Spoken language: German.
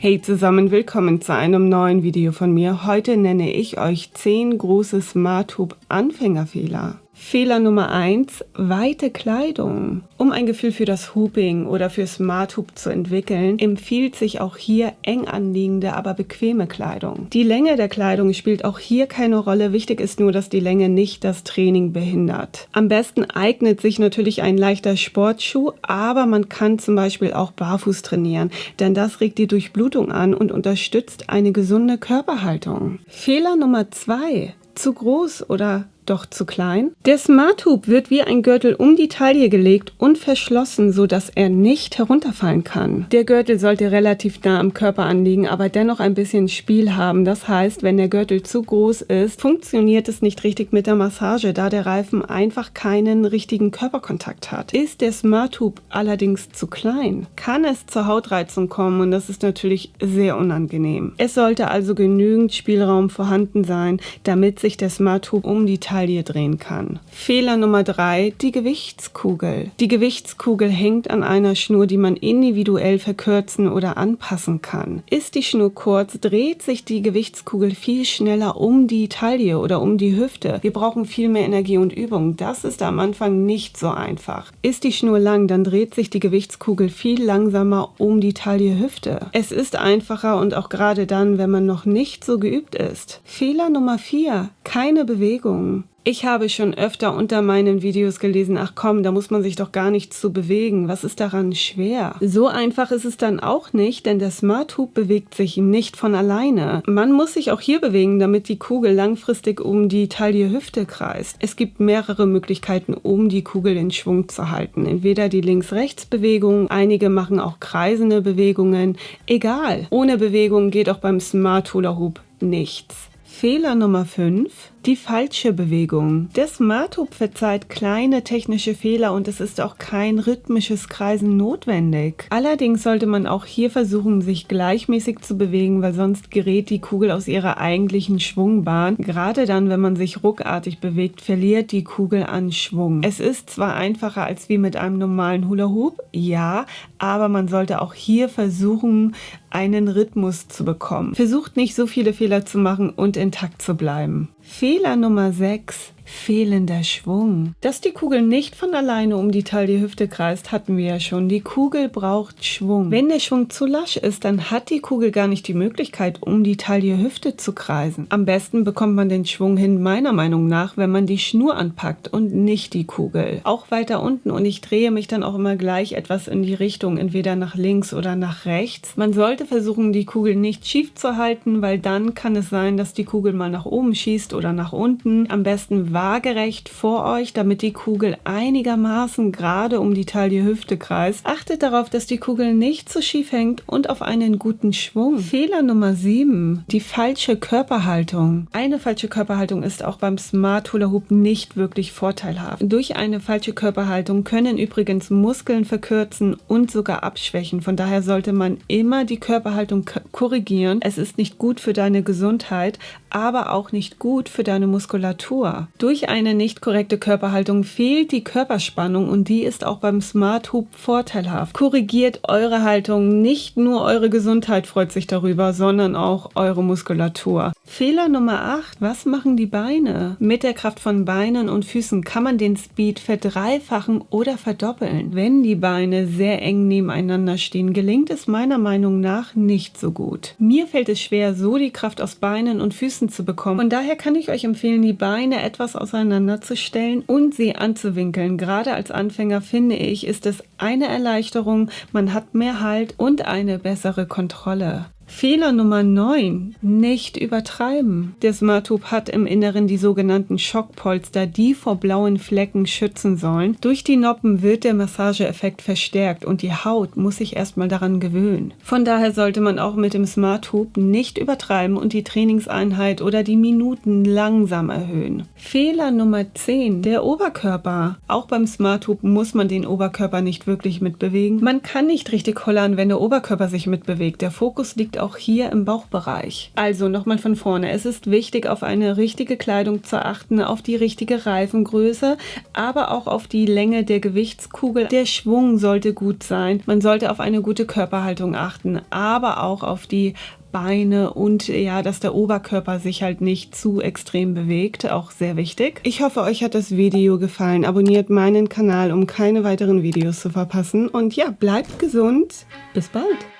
Hey zusammen, willkommen zu einem neuen Video von mir. Heute nenne ich euch 10 große SmartHoop-Anfängerfehler. Fehler Nummer 1, weite Kleidung. Um ein Gefühl für das Hooping oder für SmartHoop zu entwickeln, empfiehlt sich auch hier eng anliegende, aber bequeme Kleidung. Die Länge der Kleidung spielt auch hier keine Rolle. Wichtig ist nur, dass die Länge nicht das Training behindert. Am besten eignet sich natürlich ein leichter Sportschuh, aber man kann zum Beispiel auch barfuß trainieren, denn das regt die Durchblutung an und unterstützt eine gesunde Körperhaltung. Fehler Nummer 2, zu groß oder doch zu klein? Der SmartHoop wird wie ein Gürtel um die Taille gelegt und verschlossen, sodass er nicht herunterfallen kann. Der Gürtel sollte relativ nah am Körper anliegen, aber dennoch ein bisschen Spiel haben. Das heißt, wenn der Gürtel zu groß ist, funktioniert es nicht richtig mit der Massage, da der Reifen einfach keinen richtigen Körperkontakt hat. Ist der SmartHoop allerdings zu klein, kann es zur Hautreizung kommen und das ist natürlich sehr unangenehm. Es sollte also genügend Spielraum vorhanden sein, damit sich der SmartHoop um die Taille drehen kann. Fehler Nummer 3, die Gewichtskugel. Die Gewichtskugel hängt an einer Schnur, die man individuell verkürzen oder anpassen kann. Ist die Schnur kurz, dreht sich die Gewichtskugel viel schneller um die Taille oder um die Hüfte. Wir brauchen viel mehr Energie und Übung. Das ist am Anfang nicht so einfach. Ist die Schnur lang, dann dreht sich die Gewichtskugel viel langsamer um die Taille-Hüfte. Es ist einfacher und auch gerade dann, wenn man noch nicht so geübt ist. Fehler Nummer 4, keine Bewegung. Ich habe schon öfter unter meinen Videos gelesen, ach komm, da muss man sich doch gar nicht zu bewegen. Was ist daran schwer? So einfach ist es dann auch nicht, denn der SmartHoop bewegt sich nicht von alleine. Man muss sich auch hier bewegen, damit die Kugel langfristig um die Taille-Hüfte kreist. Es gibt mehrere Möglichkeiten, um die Kugel in Schwung zu halten. Entweder die Links-Rechts-Bewegung, einige machen auch kreisende Bewegungen. Egal, ohne Bewegung geht auch beim Smart Hula Hoop nichts. Fehler Nummer 5, die falsche Bewegung. Der SmartHoop verzeiht kleine technische Fehler und es ist auch kein rhythmisches Kreisen notwendig. Allerdings sollte man auch hier versuchen, sich gleichmäßig zu bewegen, weil sonst gerät die Kugel aus ihrer eigentlichen Schwungbahn. Gerade dann, wenn man sich ruckartig bewegt, verliert die Kugel an Schwung. Es ist zwar einfacher als wie mit einem normalen Hula Hoop, ja, aber man sollte auch hier versuchen, einen Rhythmus zu bekommen. Versucht nicht so viele Fehler zu machen und intakt zu bleiben. Fehler Nummer 6. Fehlender Schwung. Dass die Kugel nicht von alleine um die Taille-Hüfte kreist, hatten wir ja schon. Die Kugel braucht Schwung. Wenn der Schwung zu lasch ist, dann hat die Kugel gar nicht die Möglichkeit, um die Taille-Hüfte zu kreisen. Am besten bekommt man den Schwung hin, meiner Meinung nach, wenn man die Schnur anpackt und nicht die Kugel. Auch weiter unten, und ich drehe mich dann auch immer gleich etwas in die Richtung, entweder nach links oder nach rechts. Man sollte versuchen, die Kugel nicht schief zu halten, weil dann kann es sein, dass die Kugel mal nach oben schießt oder nach unten. Am besten waagerecht vor euch, damit die Kugel einigermaßen gerade um die Taille-Hüfte kreist. Achtet darauf, dass die Kugel nicht zu schief hängt und auf einen guten Schwung. Fehler Nummer 7, die falsche Körperhaltung. Eine falsche Körperhaltung ist auch beim Smart Hula Hoop nicht wirklich vorteilhaft. Durch eine falsche Körperhaltung können übrigens Muskeln verkürzen und sogar abschwächen. Von daher sollte man immer die Körperhaltung korrigieren. Es ist nicht gut für deine Gesundheit, aber auch nicht gut für deine Muskulatur. Durch eine nicht korrekte Körperhaltung fehlt die Körperspannung und die ist auch beim Smart Hoop vorteilhaft. Korrigiert eure Haltung, nicht nur eure Gesundheit freut sich darüber, sondern auch eure Muskulatur. Fehler Nummer 8, was machen die Beine? Mit der Kraft von Beinen und Füßen kann man den Speed verdreifachen oder verdoppeln. Wenn die Beine sehr eng nebeneinander stehen, gelingt es meiner Meinung nach nicht so gut. Mir fällt es schwer, so die Kraft aus Beinen und Füßen zu bekommen. Von daher kann ich euch empfehlen, die Beine etwas auseinanderzustellen und sie anzuwinkeln. Gerade als Anfänger finde ich, ist es eine Erleichterung, man hat mehr Halt und eine bessere Kontrolle. Fehler Nummer 9, nicht übertreiben. Der SmartHoop hat im Inneren die sogenannten Schockpolster, die vor blauen Flecken schützen sollen. Durch die Noppen wird der Massageeffekt verstärkt und die Haut muss sich erstmal daran gewöhnen. Von daher sollte man auch mit dem SmartHoop nicht übertreiben und die Trainingseinheit oder die Minuten langsam erhöhen. Fehler Nummer 10, der Oberkörper. Auch beim SmartHoop muss man den Oberkörper nicht wirklich mitbewegen. Man kann nicht richtig hollern, wenn der Oberkörper sich mitbewegt. Der Fokus liegt liegt auch hier im Bauchbereich. Also nochmal von vorne. Es ist wichtig, auf eine richtige Kleidung zu achten, auf die richtige Reifengröße, aber auch auf die Länge der Gewichtskugel. Der Schwung sollte gut sein. Man sollte auf eine gute Körperhaltung achten, aber auch auf die Beine und ja, dass der Oberkörper sich halt nicht zu extrem bewegt, auch sehr wichtig. Ich hoffe, euch hat das Video gefallen. Abonniert meinen Kanal, um keine weiteren Videos zu verpassen. Und ja, bleibt gesund. Bis bald.